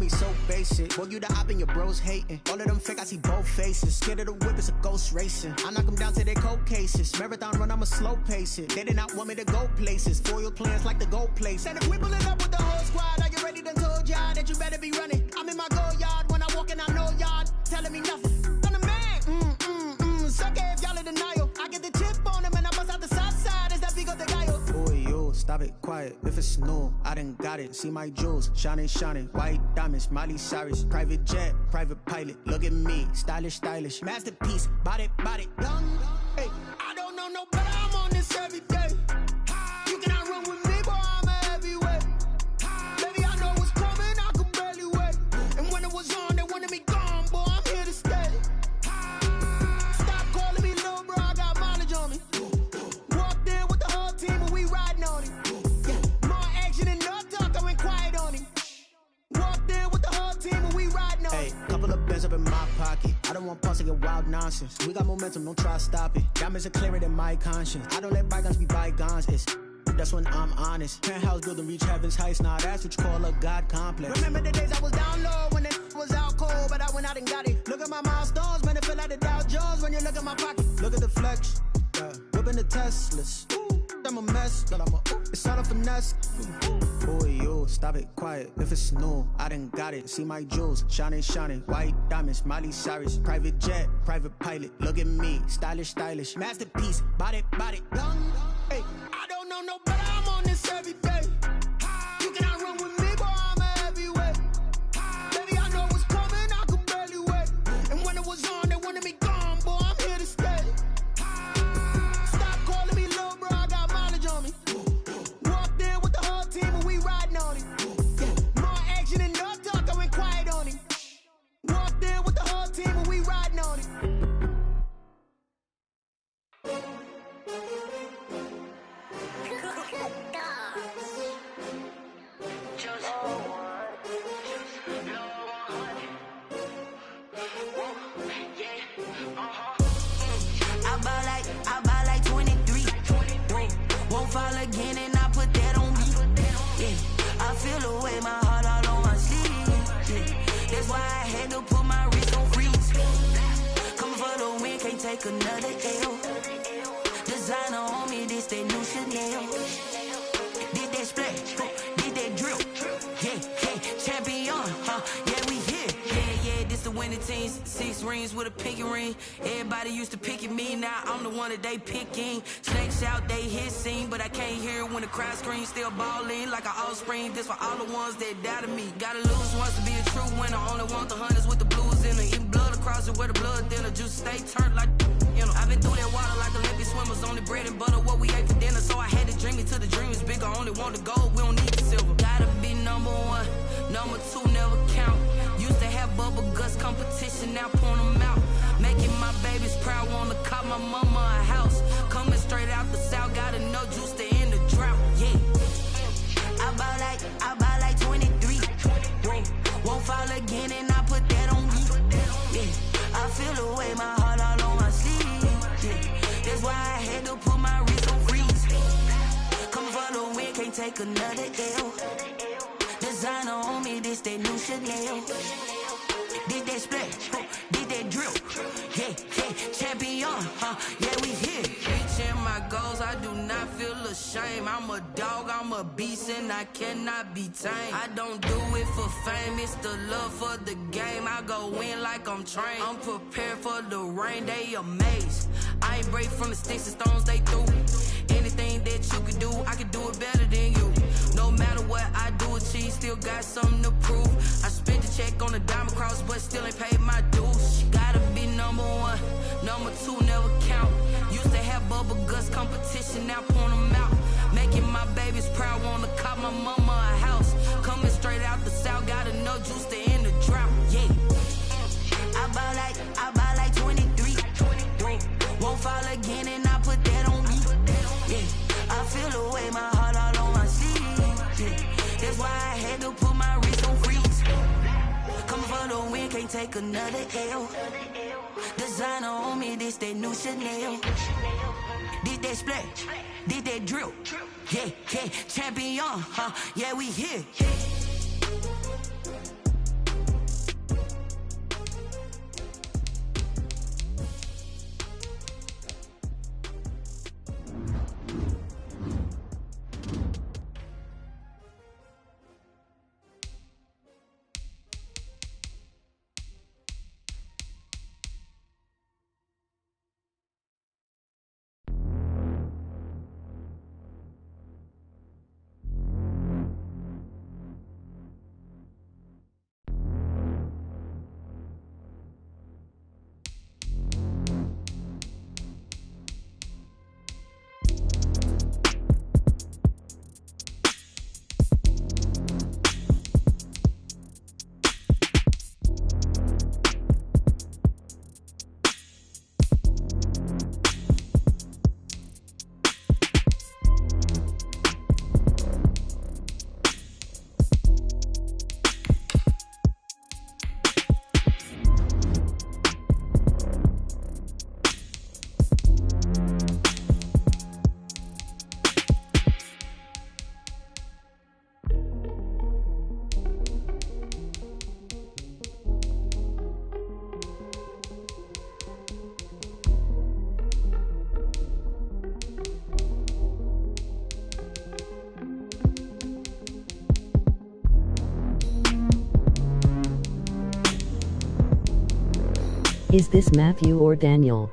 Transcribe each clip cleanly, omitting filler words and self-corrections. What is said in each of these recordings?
me so basic. Boy, you the op and your bros hating. All of them fake, I see both faces. Scared of the whip, it's a ghost racing. I knock them down to their cold cases. Marathon run, I'ma slow pace it. They did not want me to go places. Foil plans like the gold place. And if we pulling up with the whole squad, are you ready? Done told y'all that you better be running. I'm in my go yard. When I walk in, I know y'all telling me nothing. I'm the man. Suck it if y'all in denial. I get the chip on them and I bust out the south side. Is that big of the guy? Boy, yo, stop it, quiet. If it's new, I done got it. See my jewels, shining, white diamonds, Miley Cyrus, private jet, private pilot. Look at me, stylish, masterpiece, body, young. Hey, I don't know no better. I'm on this every day. You cannot run with me, boy. I'm a heavyweight. Baby, I know what's coming. I could barely wait. And when it was on, they wanted me gone, boy. I'm here to stay. Stop calling me little bro. I got mileage on me. Walked in with the whole team and we riding on it. More action and no talk. I went quiet on him. Walked in with the whole team and we riding on it. Hey, couple of bands up in my pocket. I don't want pause to get wild nonsense. We got momentum, don't try to stop it. Diamonds are clearer than my conscience. I don't let bygones be bygones. That's when I'm honest. Penthouse building, reach heaven's heights. Now that's what you call a God complex. Remember the days I was down low when it was out cold, but I went out and got it. Look at my milestones, man, it feel like the Dow Jones when you look at my pocket. Look at the flex, whipping the Teslas. I'm a mess, but it's all a finesse. Boy, yo, stop it, quiet. If it's new, I done got it. See my jewels, shining, white diamonds, Miley Cyrus, private jet, private pilot. Look at me, stylish, masterpiece, body, young. Hey, I don't know no better. I'm on this every day. You cannot run with me, boy. I'm a heavyweight. Baby, I know what's coming. I could barely wait. And when it was on, they wanted me gone, boy. I'm here to stay. Stop calling me little bro. I got mileage on me. Walked in with the whole team and we riding on it. More action and no talk. I went quiet on him. Walked in with the whole team and we riding on it. I buy like 23. Won't fall again and I put that on me. Yeah, I feel the way my heart all on my sleeve. Yeah, that's why I had to put my wrist on freeze. Coming for the win, can't take another L. Designer on me, this that new Chanel. Did that splash, did that drill. Yeah, champion, yeah, we here. Yeah, this the winning team. 6 rings with a pinky ring. Everybody used to pick at me, now I'm the one that they picking. Snakes out, they hit scene, but I can't hear it when the crowd screams. Still balling like an offspring. This for all the ones that doubted me. Gotta lose once to be a true winner. Only want the hunters with the blues in it. Even blood across it where the blood thinner. Juice stay turned like, you know. I've been through that water like Olympic swimmers. Only bread and butter what we ate for dinner. So I had to dream it till the dream is bigger. Only want the gold, we don't need the silver. Gotta be number 1, number 2 never count. Used to have bubble guts competition, now point them out. Making my babies proud, wanna call my mama a house. Coming straight out the south, gotta know juice to end the drought. Yeah, I buy like 23. Won't fall again and I put that on me. Yeah, I feel the way my heart all on my sleeve. Yeah, that's why I had to put my wrist on freeze. Coming for the win, can't take another L. Designer on me, this that new Chanel. Did that splash, did that drill. Yeah, champion, yeah, we here. Reaching my goals, I do not feel ashamed. I'm a dog, I'm a beast, and I cannot be tamed. I don't do it for fame, it's the love for the game. I go in like I'm trained. I'm prepared for the rain, they amazed. I ain't break from the sticks and stones they threw. Anything that you could do, I could do it better than you. No matter what I do, achieve, still got something to prove. I spent the check on the diamond cross, but still ain't paid my dues. Gotta be number 1, number 2 never count. Used to have bubble guts competition, now point them out. Making my babies proud, wanna call my mama a house. Coming straight out the south, gotta know juice to end the drought. Yeah, I buy like 23. Won't fall again and I put that on me. Yeah, I feel the way my heart all on my sleeve. Yeah, that's why I had to put my wrist on freeze. Coming for the win, can't take another L. Designer on me, this that new Chanel. Did that splash, did that drill. Yeah, champion, yeah, we here. Is this Matthew or Daniel?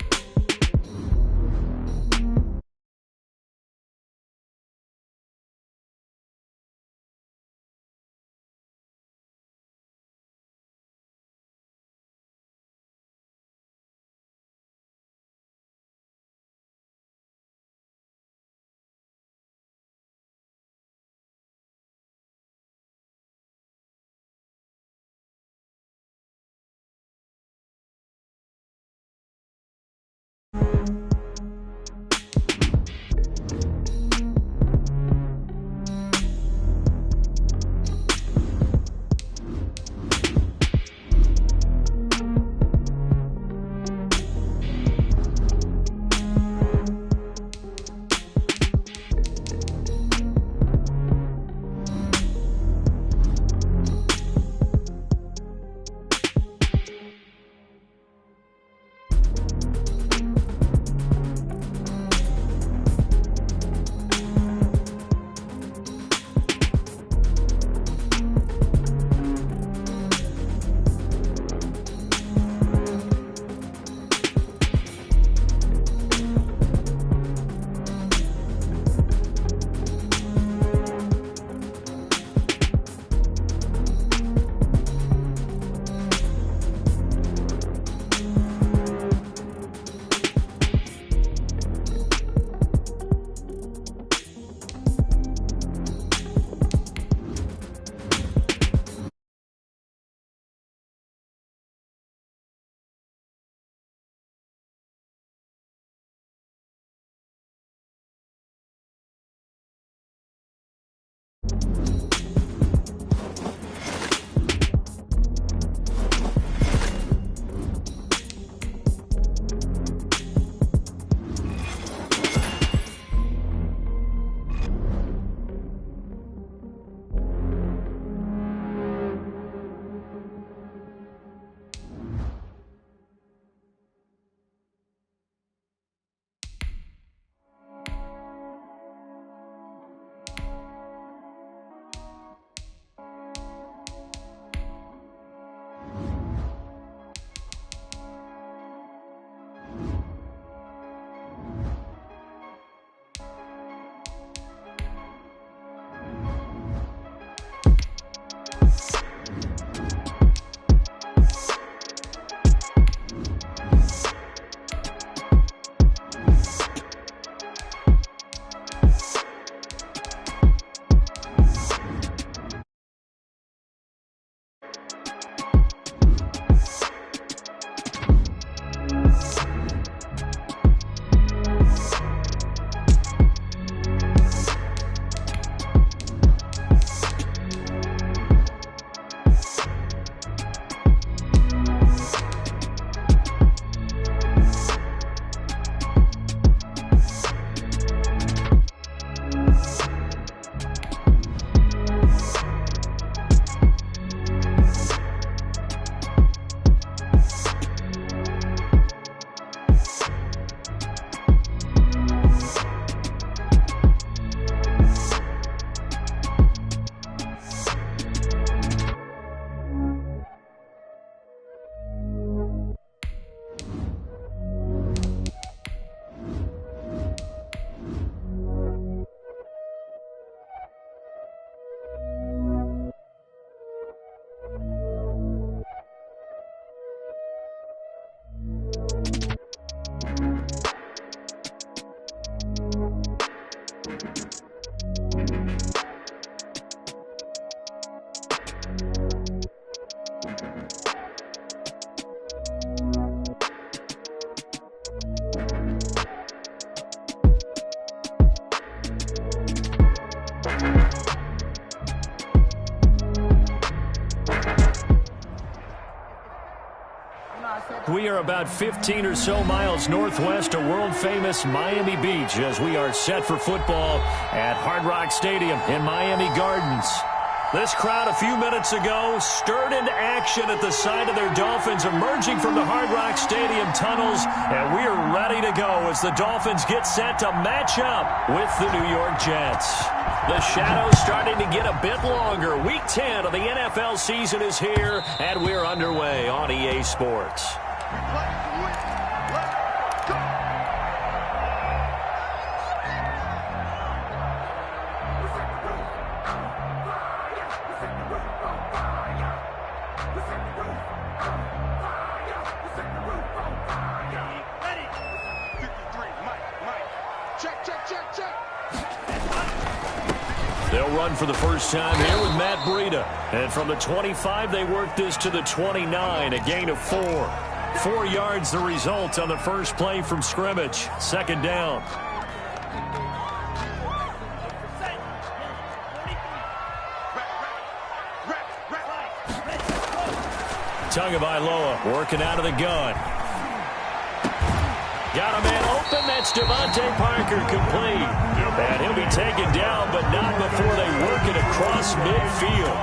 We are about 15 or so miles northwest of world-famous Miami Beach as we are set for football at Hard Rock Stadium in Miami Gardens. This crowd a few minutes ago stirred into action at the side of their Dolphins emerging from the Hard Rock Stadium tunnels, and we are ready to go as the Dolphins get set to match up with the New York Jets. The shadow's starting to get a bit longer. Week 10 of the NFL season is here, and we're underway on EA Sports. They'll run for the first time here with Matt Breida. And from the 25, they work this to the 29, a gain of 4. 4 yards the result on the first play from scrimmage. Second down. Tagovailoa working out of the gun. Got a man open. That's Devontae Parker complete. And he'll be taken down, but not before they work it across midfield.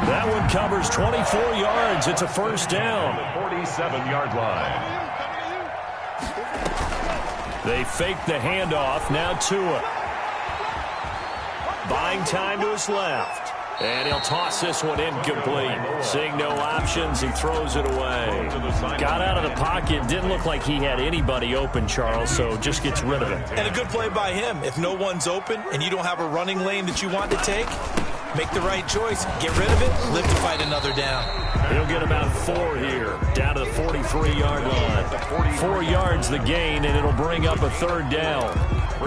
That one covers 24 yards. It's a first down. 47-yard line. They fake the handoff. Now Tua. Buying time to his left. And he'll toss this one incomplete. Seeing no options, he throws it away. Got out of the pocket. Didn't look like he had anybody open, Charles, so just gets rid of it. And a good play by him. If no one's open and you don't have a running lane that you want to take, make the right choice. Get rid of it. Live to fight another down. He'll get about 4 here, down to the 43-yard line. 4 yards the gain, and it'll bring up a third down.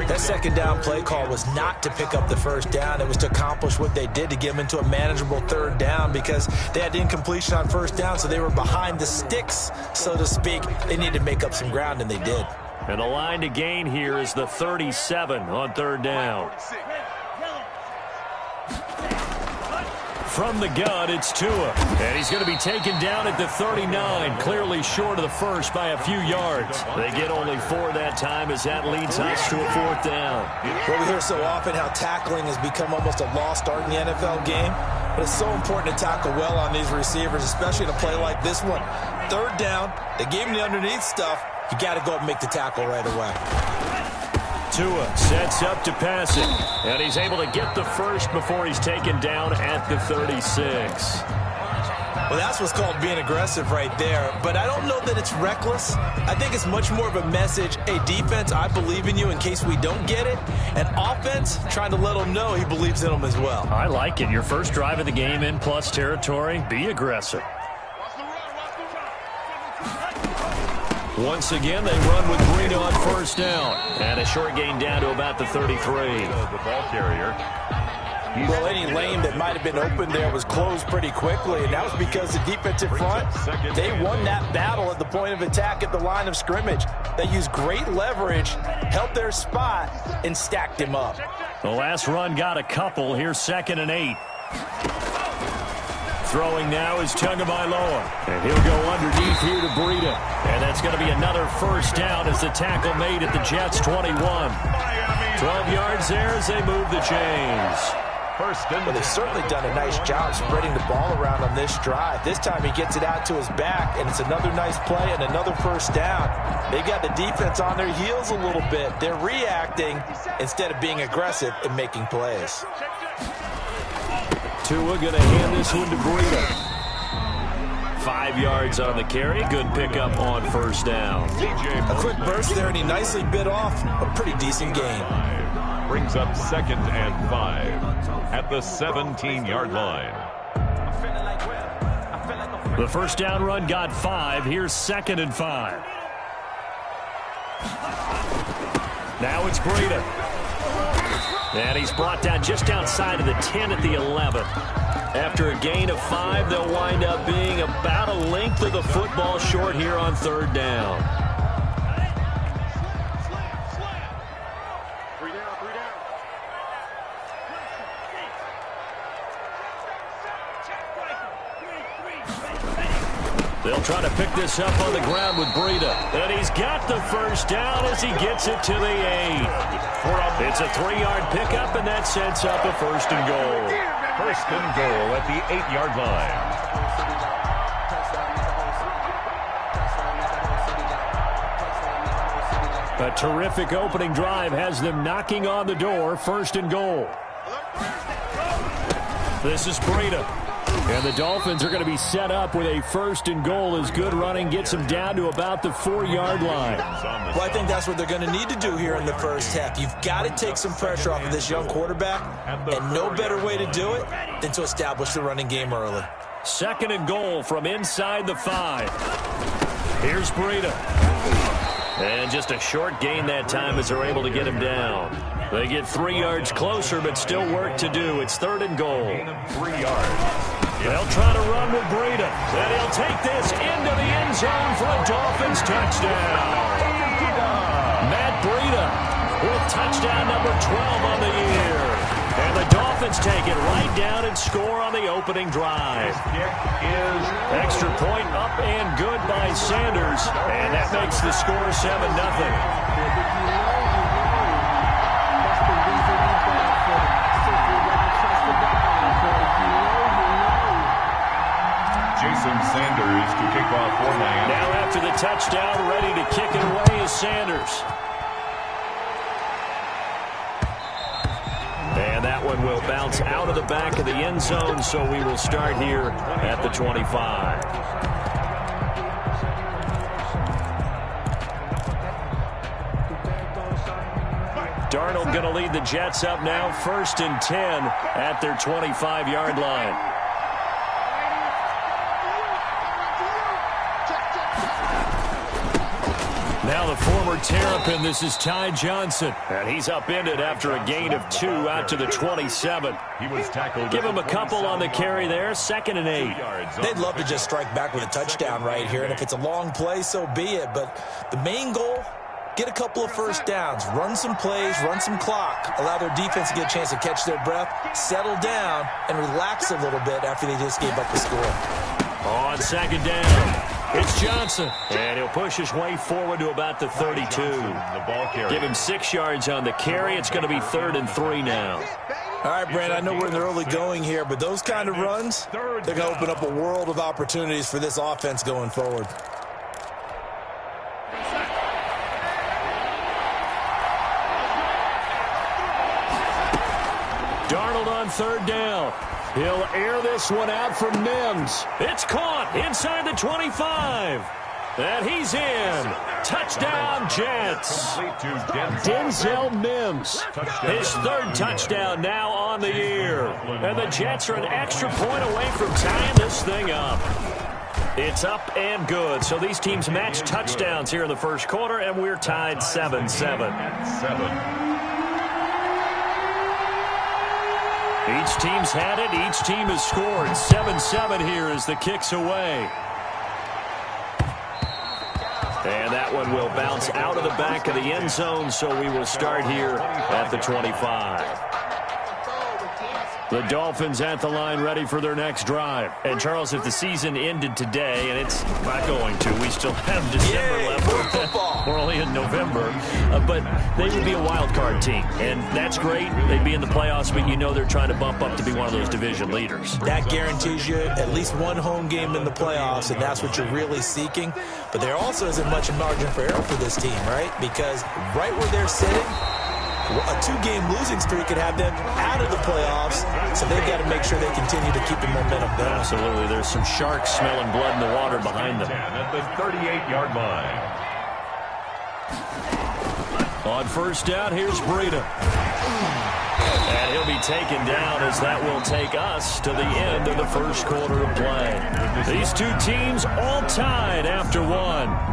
That second down play call was not to pick up the first down. It was to accomplish what they did, to get them into a manageable third down, because they had incompletion on first down, so they were behind the sticks, so to speak. They needed to make up some ground, and they did. And the line to gain here is the 37 on third down. From the gun, it's Tua. And he's going to be taken down at the 39, clearly short of the first by a few yards. They get only 4 that time as that leads us to a fourth down. Well, we hear so often how tackling has become almost a lost art in the NFL game. But it's so important to tackle well on these receivers, especially in a play like this one. Third down, they gave him the underneath stuff. You got to go up and make the tackle right away. Tua sets up to pass it, and he's able to get the first before he's taken down at the 36. Well, that's what's called being aggressive right there, but I don't know that it's reckless. I think it's much more of a message, hey, defense, I believe in you in case we don't get it, and offense, trying to let them know he believes in them as well. I like it. Your first drive of the game in plus territory, be aggressive. Once again, they run with Breida on first down. And a short gain down to about the 33. The ball carrier. Well, any lane that might have been open there was closed pretty quickly, and that was because the defensive front, they won that battle at the point of attack at the line of scrimmage. They used great leverage, held their spot, and stacked him up. The last run got a couple. Here's 2nd and 8. Throwing now is Tagovailoa. And he'll go underneath here to Breida. And that's going to be another first down as the tackle made at the Jets' 21. 12 yards there as they move the chains. Well, they've certainly done a nice job spreading the ball around on this drive. This time he gets it out to his back, and it's another nice play and another first down. They got the defense on their heels a little bit. They're reacting instead of being aggressive and making plays. Tua going to hand this one to Breida. 5 yards on the carry. Good pickup on first down. A quick burst there, and he nicely bit off a pretty decent gain. Brings up 2nd and 5 at the 17-yard line. The first down run got 5. Here's 2nd and 5. Now it's Breida. And he's brought down just outside of the 10 at the 11. After a gain of 5, they'll wind up being about a length of the football short here on third down. They'll try to pick this up on the ground with Breida. And he's got the first down as he gets it to the 8. It's a 3-yard pickup, and that sets up a 1st and goal. 1st and goal at the 8-yard line. A terrific opening drive has them knocking on the door. 1st and goal. This is Breida. And the Dolphins are going to be set up with a 1st and goal as good running gets them down to about the 4-yard line. Well, I think that's what they're going to need to do here in the first half. You've got to take some pressure off of this young quarterback, and no better way to do it than to establish the running game early. 2nd and goal from inside the 5. Here's Breida. And just a short gain that time as they're able to get him down. They get 3 yards closer, but still work to do. It's 3rd and goal. 3 yards. They'll try to run with Breida. And he'll take this into the end zone for a Dolphins touchdown. Matt Breida with touchdown number 12 on the year. And the Dolphins take it right down and score on the opening drive. Extra point up and good by Sanders. And that makes the score 7-0. Jason Sanders to kick off for Miami. Now after the touchdown, ready to kick it away is Sanders. And that one will bounce out of the back of the end zone, so we will start here at the 25. Darnold going to lead the Jets up now, 1st and 10 at their 25-yard line. Now the former Terrapin, this is Ty Johnson. And he's upended after a gain of 2 out to the 27. He was tackled. Give him a couple on the carry there, 2nd and 8. They'd love to just strike back with a touchdown right here, and if it's a long play, so be it. But the main goal, get a couple of first downs, run some plays, run some clock, allow their defense to get a chance to catch their breath, settle down, and relax a little bit after they just gave up the score. On 2nd down. It's Johnson, and he'll push his way forward to about the 32. Give him 6 yards on the carry. It's going to be 3rd and 3 now. All right, Brandon, I know we're in the early going here, but those kind of runs, they're going to open up a world of opportunities for this offense going forward. Darnold on 3rd down. He'll air this one out from Mims. It's caught inside the 25. And he's in. Touchdown, Jets. Denzel Mims. His 3rd touchdown now on the year. And the Jets are an extra point away from tying this thing up. It's up and good. So these teams match touchdowns here in the first quarter, and we're tied 7-7. Each team's had it. Each team has scored. 7-7 here as the kick's away. And that one will bounce out of the back of the end zone, so we will start here at the 25. The Dolphins at the line ready for their next drive. And, Charles, if the season ended today, and it's not going to, we still have December left. We're only in November. But they would be a wild card team. And that's great. They'd be in the playoffs, but you know they're trying to bump up to be one of those division leaders. That guarantees you at least one home game in the playoffs, and that's what you're really seeking. But there also isn't much margin for error for this team, right? Because right where they're sitting, a 2-game losing streak could have them out of the playoffs, so they've got to make sure they continue to keep the momentum going. Absolutely. There's some sharks smelling blood in the water behind them. At the 38-yard line. On 1st down, here's Breida. And he'll be taken down as that will take us to the end of the first quarter of play. These two teams all tied after 1.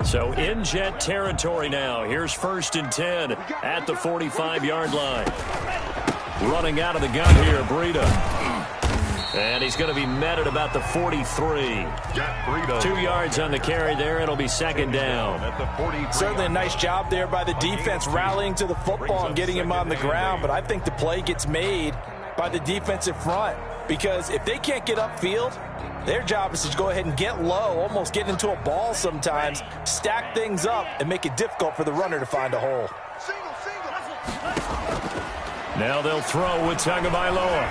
So in Jet territory now. Here's 1st and 10 at the 45-yard line. Running out of the gun here, Breida. And he's going to be met at about the 43. 2 yards on the carry there. It'll be 2nd down. Certainly a nice job there by the defense rallying to the football and getting him on the ground. But I think the play gets made by the defensive front. Because if they can't get upfield, their job is to go ahead and get low, almost get into a ball sometimes, stack things up, and make it difficult for the runner to find a hole. Now they'll throw with Tagovailoa.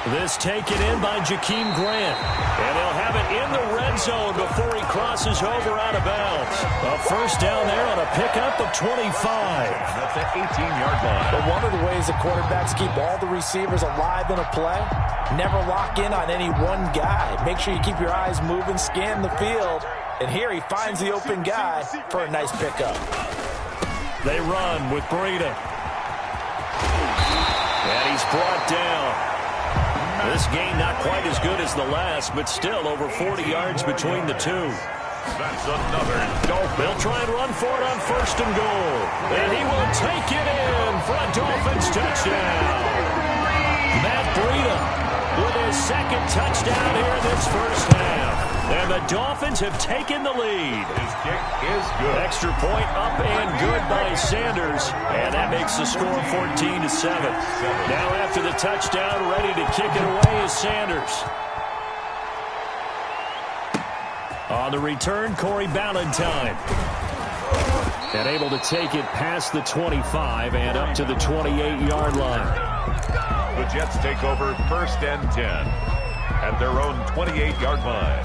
This taken in by Jakeem Grant. And he'll have it in the red zone before he crosses over out of bounds. A first down there on a pickup of 25. That's the 18-yard line. But one of the ways the quarterbacks keep all the receivers alive in a play, never lock in on any one guy. Make sure you keep your eyes moving, scan the field. And here he finds the open guy for a nice pickup. They run with Breida. And he's brought down. This game not quite as good as the last, but still over 40 yards between the two. That's another Dolphin. They'll try and run for it on first and goal. And he will take it in for a Dolphins touchdown. Matt Breida with his second touchdown here in this first half. And the Dolphins have taken the lead. His kick is good. Extra point up and good by Sanders. And that makes the score 14-7. Now after the touchdown, ready to kick it away is Sanders. On the return, Corey Ballantyne. And able to take it past the 25 and up to the 28-yard line. The Jets take over first and 10 at their own 28-yard line.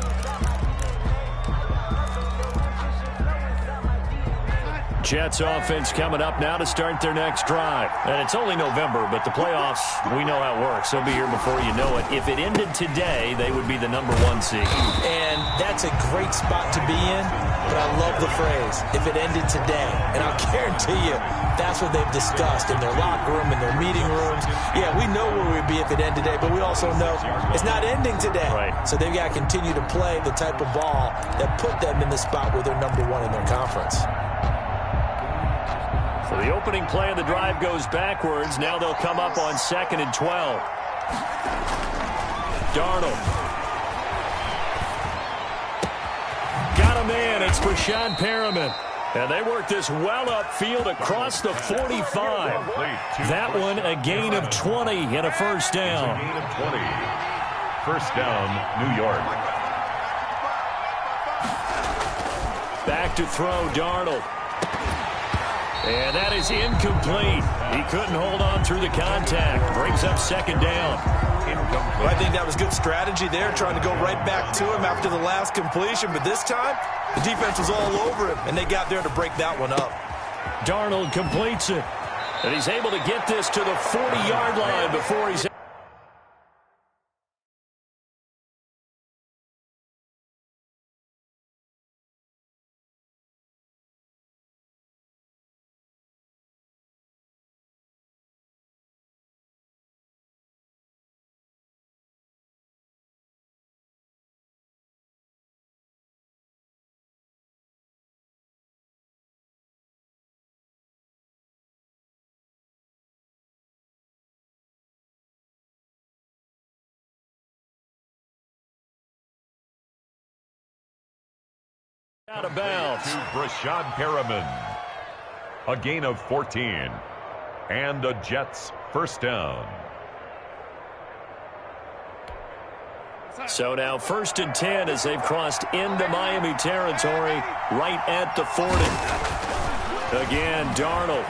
Jets offense coming up now to start their next drive. And it's only November, but the playoffs, we know how it works. They'll be here before you know it. If it ended today, they would be the number 1 seed. And that's a great spot to be in, but I love the phrase, if it ended today. And I'll guarantee you, that's what they've discussed in their locker room, in their meeting rooms. Yeah, we know where we'd be if it ended today, but we also know it's not ending today. Right. So they've got to continue to play the type of ball that put them in the spot where they're number 1 in their conference. So the opening play of the drive goes backwards. Now they'll come up on 2nd and 12. Darnold. Got a man. It's Brashad Perriman. And they work this well upfield across the 45. That one a gain of 20 and a first down. A gain of 20. First down, New York. Back to throw, Darnold. And that is incomplete. He couldn't hold on through the contact. Brings up second down. Well, I think that was good strategy there, trying to go right back to him after the last completion. But this time, the defense was all over him, and they got there to break that one up. Darnold completes it. And he's able to get this to the 40-yard line before he's... out of bounds. To Brashad Perriman. A gain of 14. And a Jets first down. So now 1st and 10 as they've crossed into Miami territory right at the 40. Again, Darnold.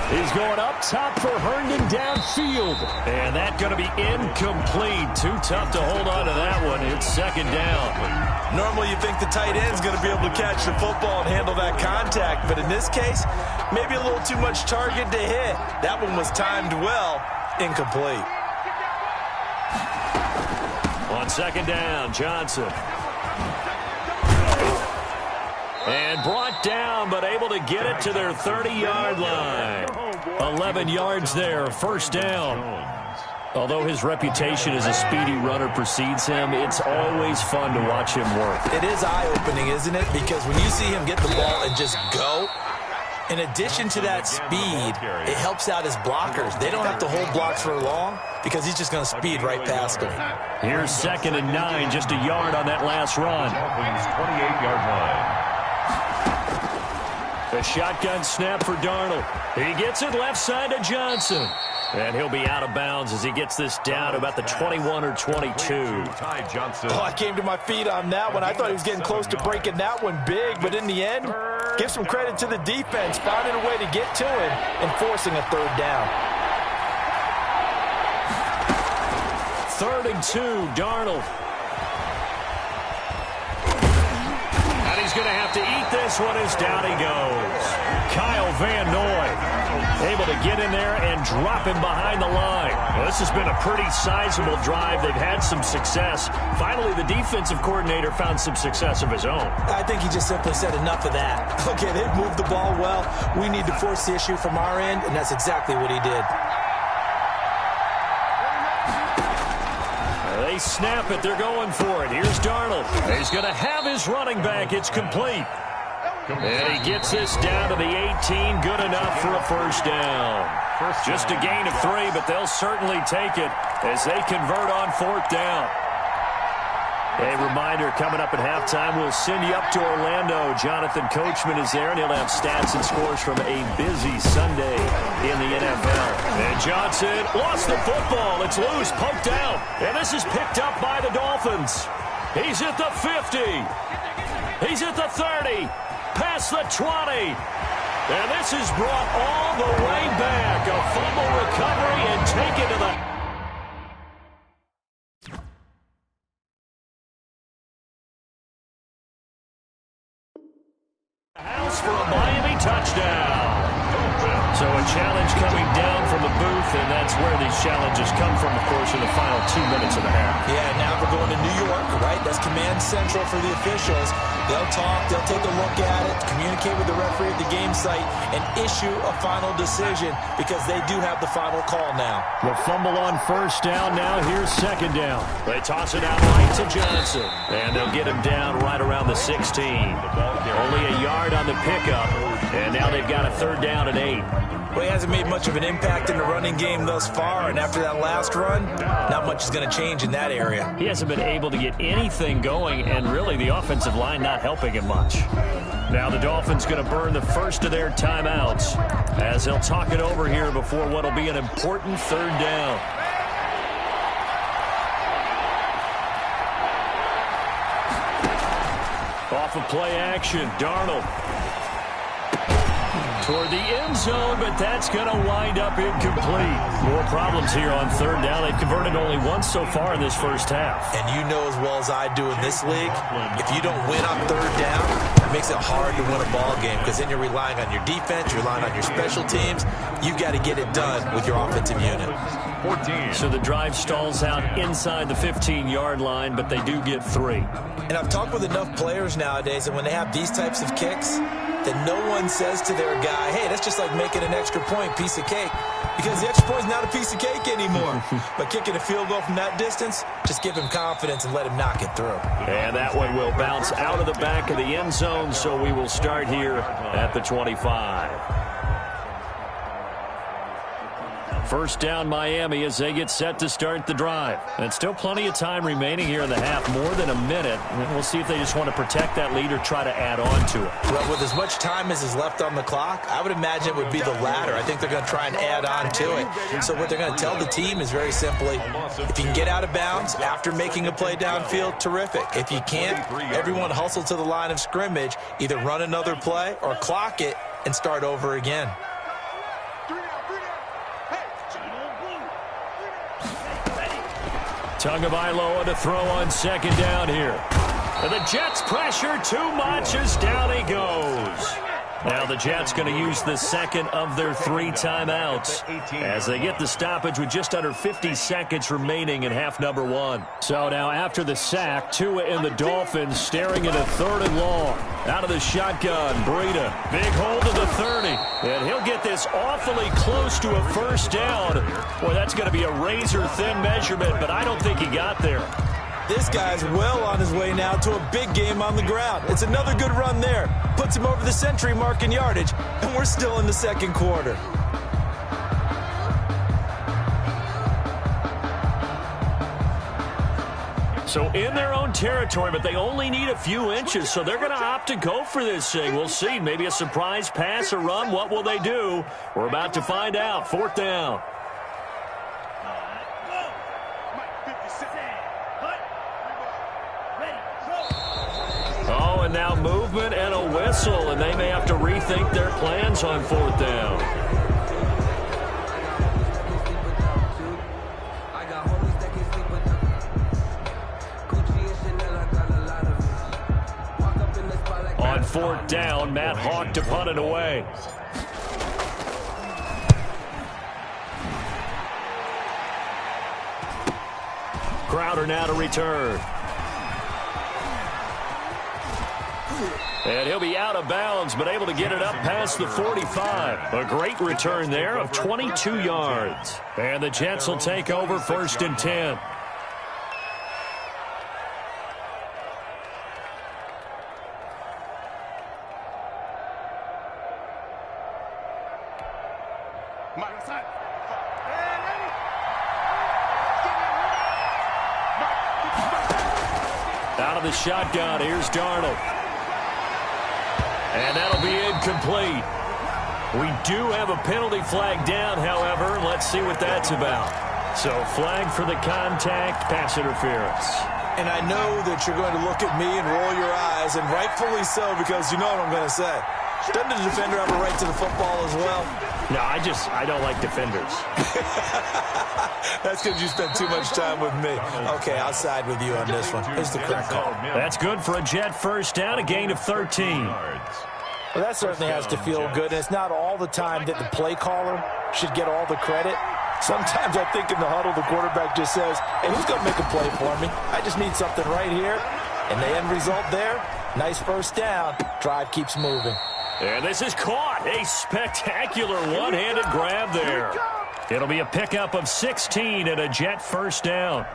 He's going up top for Herndon downfield. And that's going to be incomplete. Too tough to hold on to that one. It's second down. Normally you think the tight end's going to be able to catch the football and handle that contact. But in this case, maybe a little too much target to hit. That one was timed well. Incomplete. On second down, Johnson. And brought down, but able to get it to their 30-yard line. 11 yards there, first down. Although his reputation as a speedy runner precedes him, it's always fun to watch him work. It is eye-opening, isn't it? Because when you see him get the ball and just go, in addition to that speed, it helps out his blockers. They don't have to hold blocks for long because he's just going to speed right past them. Here's 2nd and 9, just a yard on that last run. Dolphins 28-yard line. The shotgun snap for Darnold. He gets it left side to Johnson. And he'll be out of bounds as he gets this down to about the 21 or 22. Ty Johnson. Oh, I came to my feet on that one. I thought he was getting close to breaking that one big, but in the end, give some credit to the defense, finding a way to get to him and forcing a third down. 3rd and 2, Darnold. And he's going to have to eat this one as down he goes. Kyle Van Noy able to get in there and drop him behind the line. Well, this has been a pretty sizable drive. They've had some success. Finally, the defensive coordinator found some success of his own. I think he just simply said enough of that. Okay, they've moved the ball well. We need to force the issue from our end, and that's exactly what he did. They snap it. They're going for it. Here's Darnold. He's going to have his running back. It's complete. And he gets this down to the 18. Good enough for a first down. Just a gain of 3, but they'll certainly take it as they convert on 4th down. A reminder, coming up at halftime, we'll send you up to Orlando. Jonathan Coachman is there, and he'll have stats and scores from a busy Sunday in the NFL. And Johnson lost the football. It's loose, poked out. And this is picked up by the Dolphins. He's at the 50. He's at the 30. Past the 20. And this is brought all the way back. A fumble recovery and taken to the house for a Miami touchdown. So a challenge coming down from the booth, and that's where these challenges come from, of course, in the final 2 minutes of the half. Yeah, now we're going to New York, right? That's command central for the officials. They'll talk, they'll take a look at it, communicate with the referee at the game site, and issue a final decision because they do have the final call now. The fumble on 1st down. Now here's 2nd down. They toss it out right to Johnson, and they'll get him down right around the 16. Only a yard on the pickup, and now they've got a 3rd down and 8. Well, he hasn't made much of an impact in the running game thus far, and after that last run, not much is going to change in that area. He hasn't been able to get anything going, and really the offensive line not helping him much. Now the Dolphins going to burn the first of their timeouts as they'll talk it over here before what will be an important 3rd down. Off of play action, Darnold toward the end zone, but that's going to wind up incomplete. More problems here on 3rd down. They've converted only once so far in this first half. And you know as well as I do in this league, if you don't win on 3rd down, it makes it hard to win a ball game because then you're relying on your defense, you're relying on your special teams. You've got to get it done with your offensive unit. 14. So the drive stalls out inside the 15-yard line, but they do get 3. And I've talked with enough players nowadays, and when they have these types of kicks, that no one says to their guy, hey, that's just like making an extra point, piece of cake. Because the extra point is not a piece of cake anymore. But kicking a field goal from that distance, just give him confidence and let him knock it through. And that one will bounce out of the back of the end zone, so we will start here at the 25. First down Miami as they get set to start the drive. And still plenty of time remaining here in the half, more than a minute. And we'll see if they just want to protect that lead or try to add on to it. Well, with as much time as is left on the clock, I would imagine it would be the latter. I think they're going to try and add on to it. So what they're going to tell the team is very simply, if you can get out of bounds after making a play downfield, terrific. If you can't, everyone hustle to the line of scrimmage, either run another play or clock it and start over again. Tagovailoa to throw on 2nd down here. And the Jets pressure too much as down he goes. Now the Jets going to use the 2nd of their 3 timeouts as they get the stoppage with just under 50 seconds remaining in half number 1. So now after the sack, Tua and the Dolphins staring at a 3rd and long. Out of the shotgun, Breida. Big hold to the 30. And he'll get this awfully close to a first down. Boy, that's going to be a razor-thin measurement, but I don't think he got there. This guy's well on his way now to a big game on the ground. It's another good run there. Puts him over the century mark in yardage, and we're still in the 2nd quarter. So in their own territory, but they only need a few inches, so they're going to opt to go for this thing. We'll see. Maybe a surprise pass or run. What will they do? We're about to find out. 4th down. Oh, and now movement and a whistle, and they may have to rethink their plans on 4th down. I got homies that can sleep with 4th down. Matt Hawk to punt it away. Crowder now to return. And he'll be out of bounds, but able to get it up past the 45. A great return there of 22 yards. And the Jets will take over 1st and 10. Out of the shotgun, here's Darnold. And that'll be incomplete. We do have a penalty flag down, however. Let's see what that's about. So flag for the contact, pass interference. And I know that you're going to look at me and roll your eyes, and rightfully so, because you know what I'm going to say. Doesn't the defender have a right to the football as well? No, I don't like defenders. That's because you spend too much time with me. Okay, I'll side with you on this one. It's the correct call. That's good for a Jet 1st down, a gain of 13. Well, that certainly has to feel good. And it's not all the time that the play caller should get all the credit. Sometimes I think in the huddle, the quarterback just says, hey, who's going to make a play for me? I just need something right here. And the end result there, nice 1st down. Drive keeps moving. And this is caught. A spectacular one-handed grab there. It'll be a pickup of 16 and a Jet 1st down.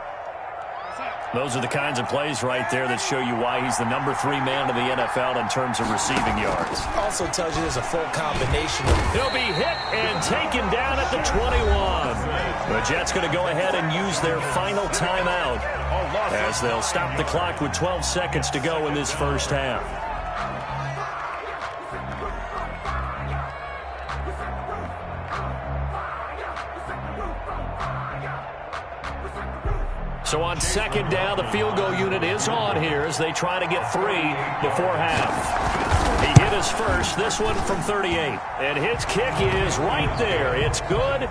Those are the kinds of plays right there that show you why he's the number 3 man in the NFL in terms of receiving yards. Also tells you there's a full combination. He'll be hit and taken down at the 21. The Jets going to go ahead and use their final timeout as they'll stop the clock with 12 seconds to go in this 1st half. So on 2nd down, the field goal unit is on here as they try to get 3 before half. He hit his first, this one from 38. And his kick is right there. It's good.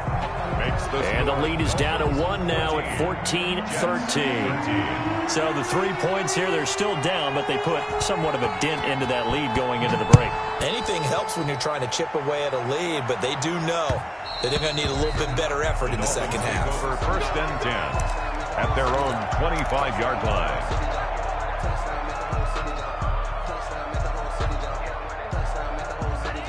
And the lead is down to 1 now at 14-13. So the 3 points here, they're still down, but they put somewhat of a dent into that lead going into the break. Anything helps when you're trying to chip away at a lead, but they do know that they're going to need a little bit better effort in the second half. Over 1st and 10. At their own 25-yard line.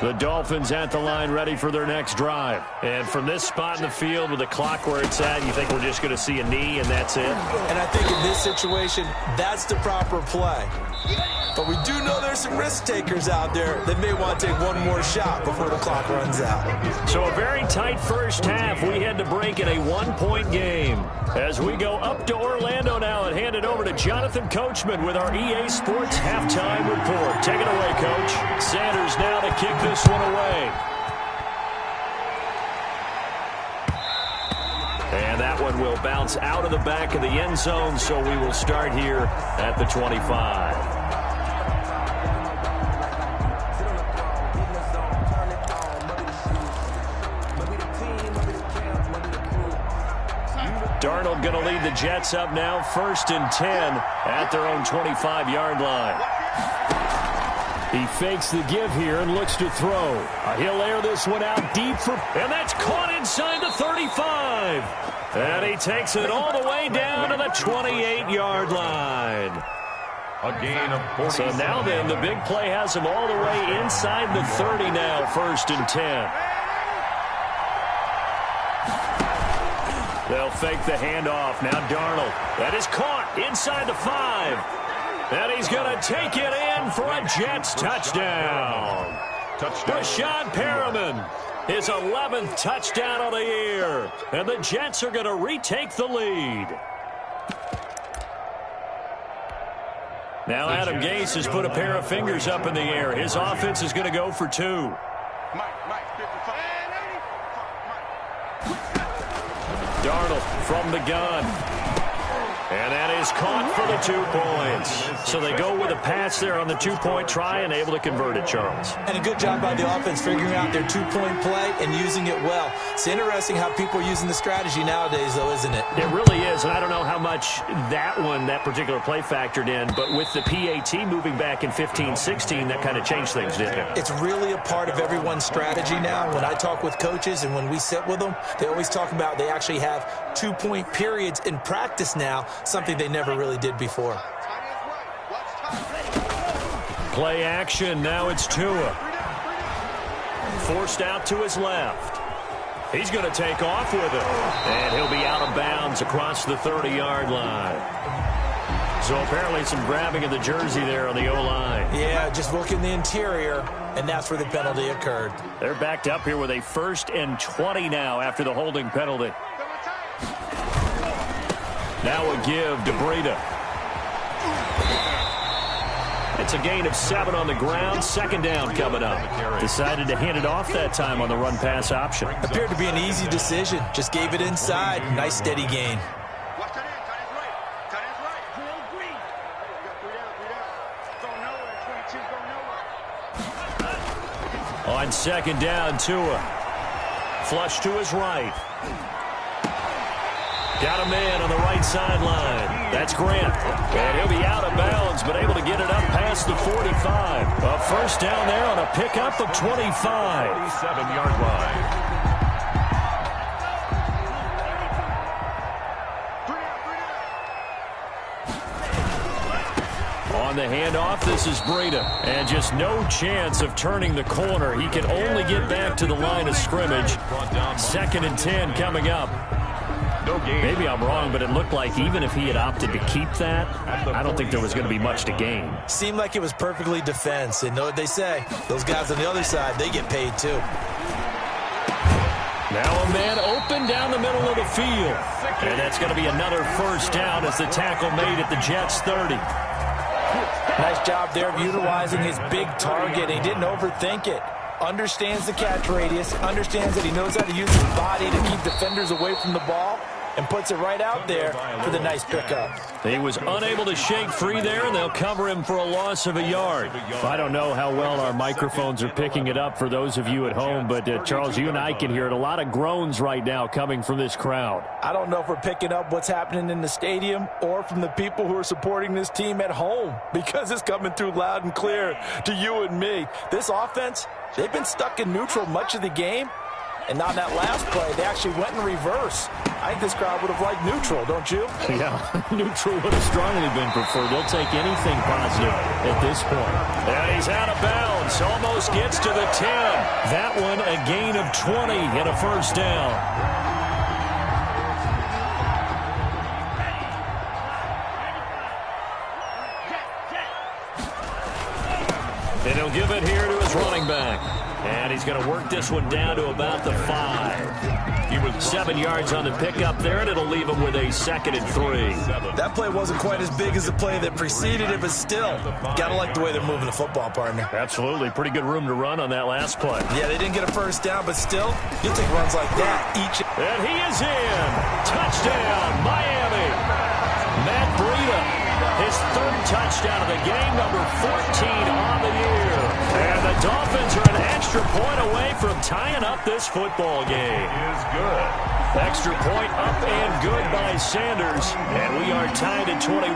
The Dolphins at the line ready for their next drive. And from this spot in the field with the clock where it's at, you think we're just going to see a knee and that's it? And I think in this situation, that's the proper play. But we do know there's some risk takers out there that may want to take one more shot before the clock runs out. So a very tight 1st half. We had to break in a 1-point game. As we go up to Orlando now and hand it over to Jonathan Coachman with our EA Sports halftime report. Take it away, Coach. Sanders now to kick this one away. And that one will bounce out of the back of the end zone, so we will start here at the 25. Darnold going to lead the Jets up now, 1st and 10 at their own 25-yard line. He fakes the give here and looks to throw. He'll air this one out deep and that's caught inside the 35. And he takes it all the way down to the 28-yard line. A gain of 40. So now then, the big play has him all the way inside the 30 now, 1st and 10. They'll fake the handoff. Now Darnold. That is caught inside the 5. And he's going to take it in for a Jets touchdown. Rashad Perriman, his 11th touchdown of the year. And the Jets are going to retake the lead. Now Adam Gase has put a pair of fingers up in the air. His offense is going to go for 2. Darnold from the gun. And that is caught for the 2 points. So they go with a pass there on the 2-point try and able to convert it, Charles. And a good job by the offense figuring out their 2-point play and using it well. It's interesting how people are using the strategy nowadays, though, isn't it? It really is, and I don't know how much that particular play factored in, but with the PAT moving back in 15-16, that kind of changed things, didn't it? It's really a part of everyone's strategy now. When I talk with coaches and when we sit with them, they always talk about they actually have 2-point periods in practice now, something they never really did before. Play action. Now it's Tua. Forced out to his left. He's going to take off with it. And he'll be out of bounds across the 30-yard line. So apparently some grabbing of the jersey there on the O-line. Yeah, just look in the interior, and that's where the penalty occurred. They're backed up here with a 1st and 20 now after the holding penalty. Now a give to Breida. It's a gain of 7 on the ground. 2nd down coming up. Decided to hand it off that time on the run-pass option. Appeared to be an easy decision. Just gave it inside. Nice steady gain. On 2nd down, Tua. Flush to his right. Got a man on the right sideline. That's Grant. And he'll be out of bounds, but able to get it up past the 45. A 1st down there on a pickup of 25. 47-yard line. On the handoff, this is Breida. And just no chance of turning the corner. He can only get back to the line of scrimmage. 2nd and 10 coming up. Maybe I'm wrong, but it looked like even if he had opted to keep that, I don't think there was going to be much to gain. Seemed like it was perfectly defense. And know what they say? Those guys on the other side, they get paid too. Now a man open down the middle of the field. And that's going to be another 1st down as the tackle made at the Jets' 30. Nice job there of utilizing his big target. He didn't overthink it. Understands the catch radius, understands that he knows how to use his body to keep defenders away from the ball, and puts it right out there for the nice pickup. He was unable to shake free there, and they'll cover him for a loss of a yard. I don't know how well our microphones are picking it up for those of you at home, but Charles, you and I can hear it. A lot of groans right now coming from this crowd. I don't know if we're picking up what's happening in the stadium or from the people who are supporting this team at home, because it's coming through loud and clear to you and me. This offense, they've been stuck in neutral much of the game. And on that last play, they actually went in reverse. I think this crowd would have liked neutral, don't you? Yeah, neutral would have strongly been preferred. They'll take anything positive at this point. And he's out of bounds. Almost gets to the 10. That one a gain of 20 and a 1st down. And he'll give it here to his running back. And he's going to work this one down to about the 5. He was 7 yards on the pickup there, and it'll leave him with a 2nd and 3. That play wasn't quite as big as the play that preceded it, but still, got to like the way they're moving the football, partner. Absolutely. Pretty good room to run on that last play. Yeah, they didn't get a 1st down, but still, you'll take runs like that each. And he is in. Touchdown, Miami. Matt Breida, his 3rd touchdown of the game, number 14 on the year. And the Dolphins are an extra point away from tying up this football game. Is good. Extra point up and good by Sanders. And we are tied at 21.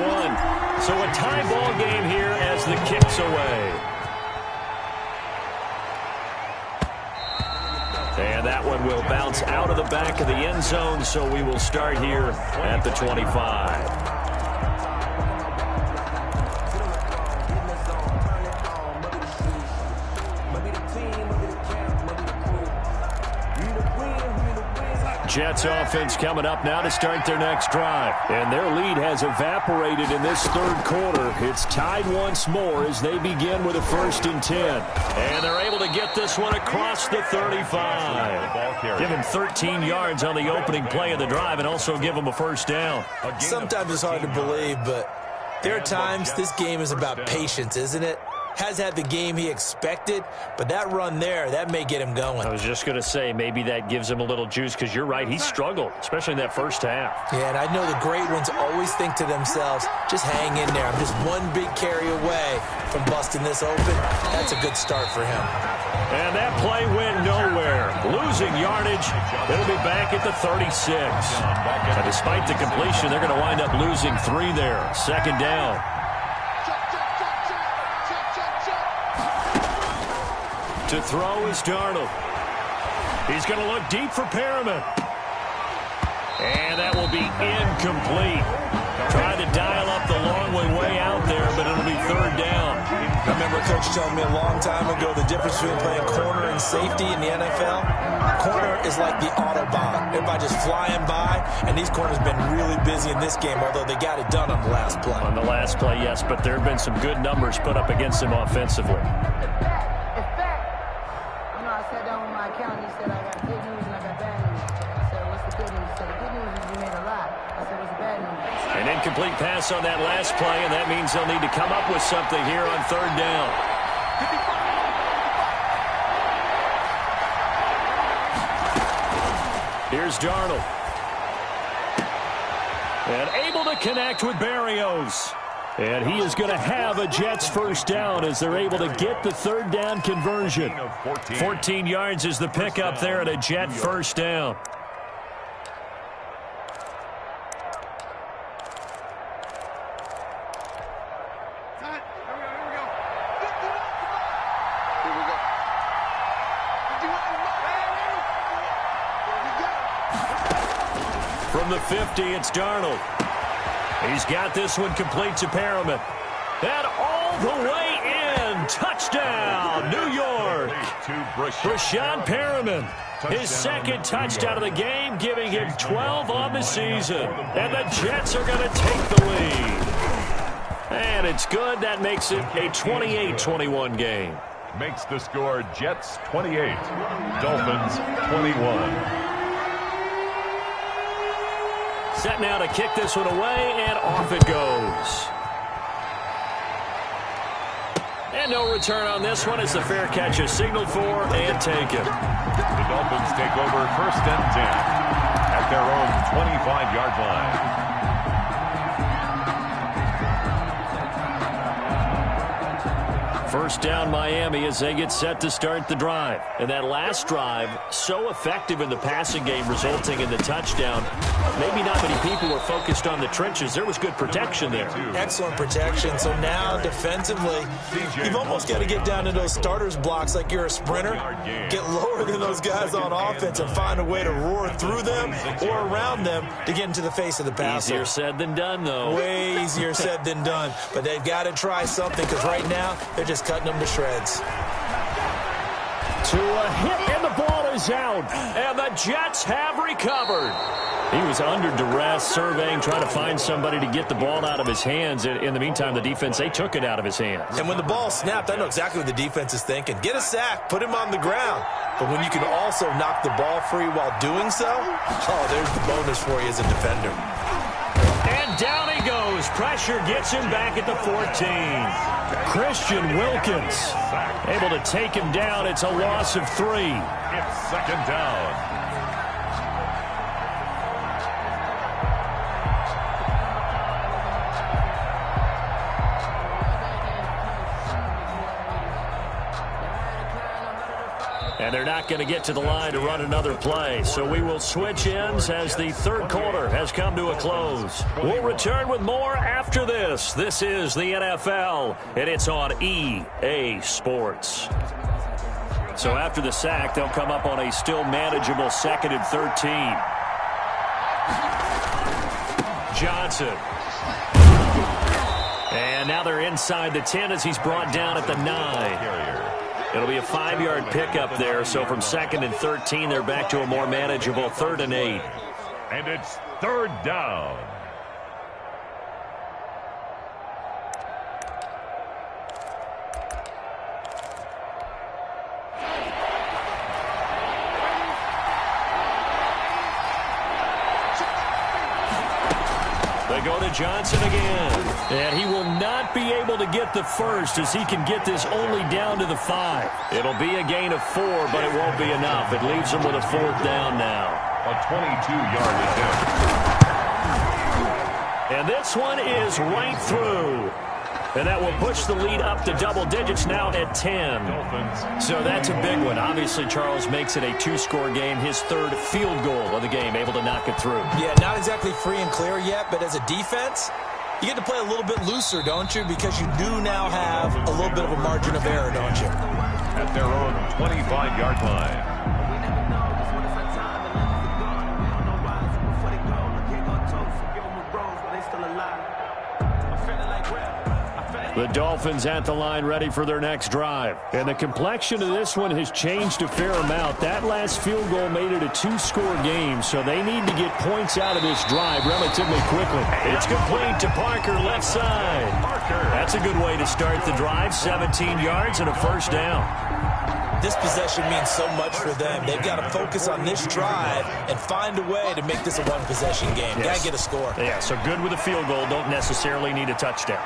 So a tie ball game here as the kick's away. And that one will bounce out of the back of the end zone, so we will start here at the 25. Jets offense coming up now to start their next drive. And their lead has evaporated in this 3rd quarter. It's tied once more as they begin with a 1st and 10. And they're able to get this one across the 35. Give him 13 yards on the opening play of the drive and also give him a 1st down. Sometimes it's hard to believe, but there are times this game is about patience, isn't it? has had the game he expected, but that run there, that may get him going. I was just going to say, maybe that gives him a little juice, because you're right, he struggled, especially in that first half. Yeah, and I know the great ones always think to themselves, just hang in there. I'm just one big carry away from busting this open. That's a good start for him. And that play went nowhere. Losing yardage. It'll be back at the 36. And despite the completion, they're going to wind up losing 3 there. Second down. To throw is Darnold. He's going to look deep for Perriman. And that will be incomplete. Tried to dial up the long way out there, but it'll be third down. I remember Coach telling me a long time ago the difference between playing corner and safety in the NFL. Corner is like the Autobahn. Everybody just flying by, and these corners have been really busy in this game, although they got it done on the last play. On the last play, yes, but there have been some good numbers put up against him offensively. An incomplete pass on that last play, and that means they'll need to come up with something here on third down. Here's Darnold. And able to connect with Berrios. And he is going to have a Jets first down as they're able to get the third down conversion. 14 yards is the pickup there at a Jet first down. From the 50, it's Darnold. He's got this one complete to Perriman. And all the way in. Touchdown, New York. Brashad Perriman. His second touchdown of the game, giving him 12 on the season. And the Jets are going to take the lead. And it's good. That makes it a 28-21 game. Makes the score Jets 28, Dolphins 21. Set now to kick this one away, and off it goes. And no return on this one as the fair catch is signaled for and taken. The Dolphins take over 1st and 10 at their own 25-yard line. First down Miami as they get set to start the drive. And that last drive, so effective in the passing game, resulting in the touchdown. Maybe not many people were focused on the trenches. There was good protection there. Excellent protection. So now defensively, you've almost got to get down to those starters blocks like you're a sprinter. Get lower than those guys on offense and find a way to roar through them or around them to get into the face of the passer. Easier said than done, though. Way easier said than done. But they've got to try something because right now they're just cutting them to shreds. To a hit, and the ball is out. And the Jets have recovered. He was under duress, surveying, trying to find somebody to get the ball out of his hands. In the meantime, the defense, they took it out of his hands. And when the ball snapped, I know exactly what the defense is thinking. Get a sack, put him on the ground. But when you can also knock the ball free while doing so, oh, there's the bonus for you as a defender. And down he goes. Pressure gets him back at the 14. Christian Wilkins able to take him down. It's a loss of 3. It's 2nd down. And they're not going to get to the line to run another play. So we will switch ends as the third quarter has come to a close. We'll return with more after this. This is the NFL, and it's on EA Sports. So after the sack, they'll come up on a still manageable 2nd and 13. Johnson. And now they're inside the 10 as he's brought down at the 9. It'll be a 5-yard pickup there, so from 2nd and 13, they're back to a more manageable 3rd and 8. And it's 3rd down. The They go to Johnson again. And he will not be able to get the first as he can get this only down to the 5. It'll be a gain of 4, but it won't be enough. It leaves him with a 4th down now. A 22-yard attempt. And this one is right through. And that will push the lead up to double digits now at 10. So that's a big one. Obviously, Charles makes it a 2-score game. His 3rd field goal of the game, able to knock it through. Yeah, not exactly free and clear yet, but as a defense, you get to play a little bit looser, don't you? Because you do now have a little bit of a margin of error, don't you? At their own 25-yard line. The Dolphins at the line ready for their next drive. And the complexion of this one has changed a fair amount. That last field goal made it a 2-score game, so they need to get points out of this drive relatively quickly. It's complete to Parker, left side. That's a good way to start the drive. 17 yards and a 1st down. This possession means so much for them. They've got to focus on this drive and find a way to make this a one-possession game. Got to get a score. Yeah, so good with a field goal. Don't necessarily need a touchdown.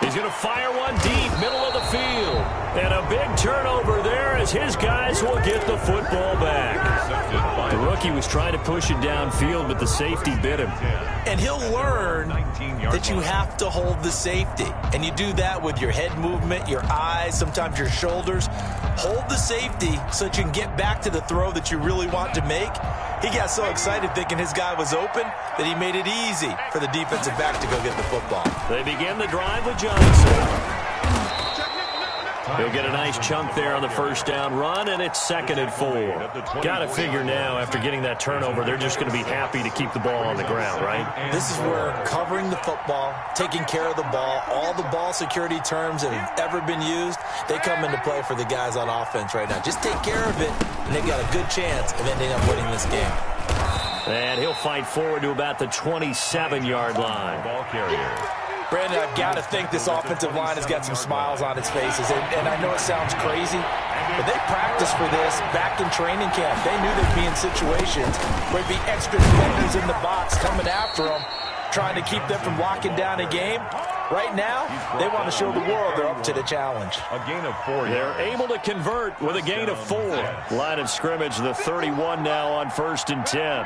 He's going to fire one deep, middle of the field. And a big turnover there as his guys will get the football back. The rookie was trying to push it downfield, but the safety bit him. And he'll learn that you have to hold the safety. And you do that with your head movement, your eyes, sometimes your shoulders. Hold the safety so that you can get back to the throw that you really want to make. He got so excited thinking his guy was open that he made it easy for the defensive back to go get the football. They begin the drive with Johnson. He'll get a nice chunk there on the 1st down run, and it's 2nd and 4. Got to figure now, after getting that turnover, they're just going to be happy to keep the ball on the ground, right? This is where covering the football, taking care of the ball, all the ball security terms that have ever been used, they come into play for the guys on offense right now. Just take care of it, and they've got a good chance of ending up winning this game. And he'll fight forward to about the 27-yard line. Ball carrier. Brandon, I've got to think this offensive line has got some smiles on its faces. And I know it sounds crazy, but they practiced for this back in training camp. They knew they'd be in situations where there'd be extra defenders in the box coming after them, trying to keep them from locking down a game. Right now, they want to show the world they're up to the challenge. A gain of 4. They're able to convert with a gain of 4. Line of scrimmage, the 31 now on 1st and 10.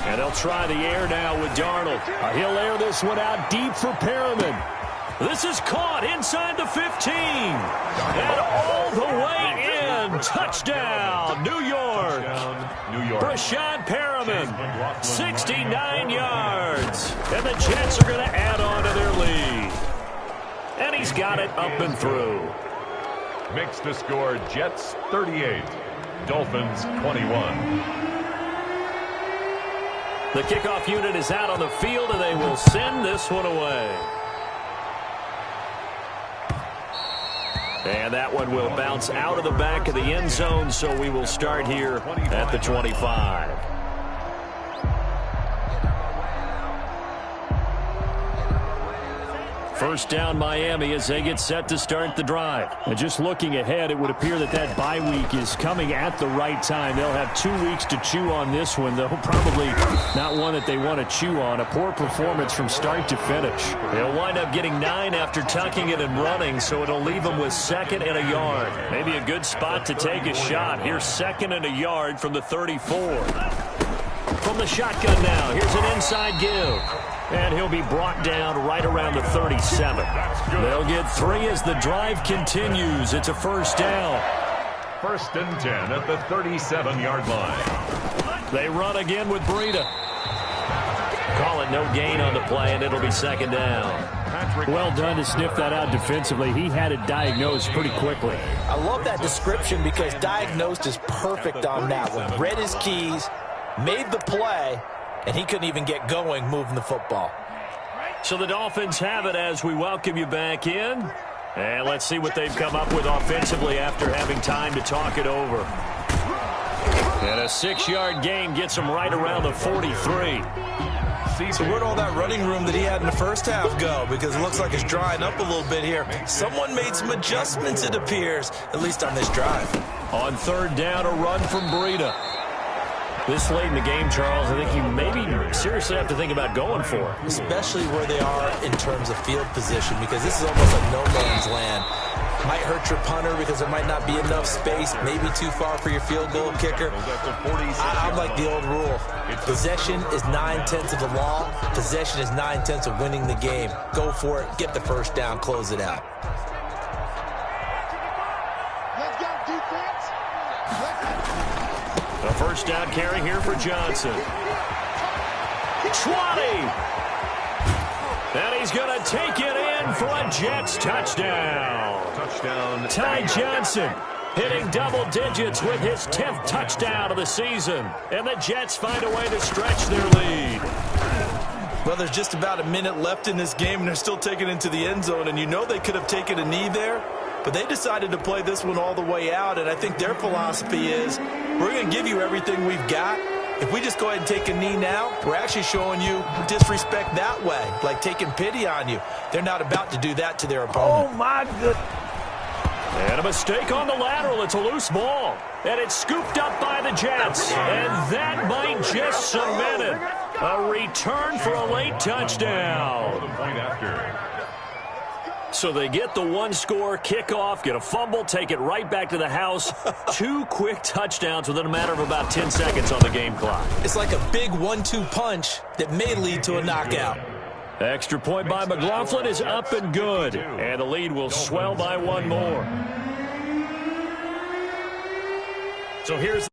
And they'll try the air now with Darnold. He'll air this one out deep for Perriman. This is caught inside the 15. And all the way in. Touchdown, New York. Brashad Perriman, 69 yards. And the Jets are going to add on to their lead. And he's got it up and through. Makes the score Jets 38, Dolphins 21. The kickoff unit is out on the field, and they will send this one away. And that one will bounce out of the back of the end zone, so we will start here at the 25. First down Miami as they get set to start the drive. And just looking ahead, it would appear that that bye week is coming at the right time. They'll have 2 weeks to chew on this one, though probably not one that they want to chew on. A poor performance from start to finish. They'll wind up getting 9 after tucking it and running, so it'll leave them with 2nd and a yard. Maybe a good spot to take a shot. Here's 2nd and a yard from the 34. From the shotgun now, here's an inside give. And he'll be brought down right around the 37. They'll get 3 as the drive continues. It's a 1st down. 1st and 10 at the 37-yard line. They run again with Breida. Call it no gain on the play, and it'll be 2nd down. Well done to sniff that out defensively. He had it diagnosed pretty quickly. I love that description because diagnosed is perfect on that one. Read his keys, made the play, and he couldn't even get going moving the football. So the Dolphins have it as we welcome you back in. And let's see what they've come up with offensively after having time to talk it over. And a 6-yard gain gets him right around the 43. So where'd all that running room that he had in the first half go? Because it looks like it's drying up a little bit here. Someone made some adjustments, it appears, at least on this drive. On 3rd down, a run from Breida. This late in the game, Charles, I think you maybe seriously have to think about going for it. Especially where they are in terms of field position, because this is almost like no man's land. Might hurt your punter because there might not be enough space, maybe too far for your field goal kicker. I'm like the old rule. Possession is 9/10 of the law. Possession is 9/10 of winning the game. Go for it, get the first down, close it out. Let's go, defense. A first down carry here for Johnson. 20! And he's going to take it in for a Jets touchdown. Ty Johnson hitting double digits with his 10th touchdown of the season. And the Jets find a way to stretch their lead. Well, there's just about a minute left in this game, and they're still taking it into the end zone. And you know they could have taken a knee there, but they decided to play this one all the way out. And I think their philosophy is, we're going to give you everything we've got. If we just go ahead and take a knee now, we're actually showing you disrespect that way, like taking pity on you. They're not about to do that to their opponent. Oh, my goodness. And a mistake on the lateral. It's a loose ball. And it's scooped up by the Jets. And that might just cement it. A return for a late touchdown. So they get the one-score kickoff, get a fumble, take it right back to the house. 2 quick touchdowns within a matter of about 10 seconds on the game clock. It's like a big 1-2 punch that may lead to a knockout. Extra point by McLaughlin is up and good. And the lead will swell by 1 more. So here's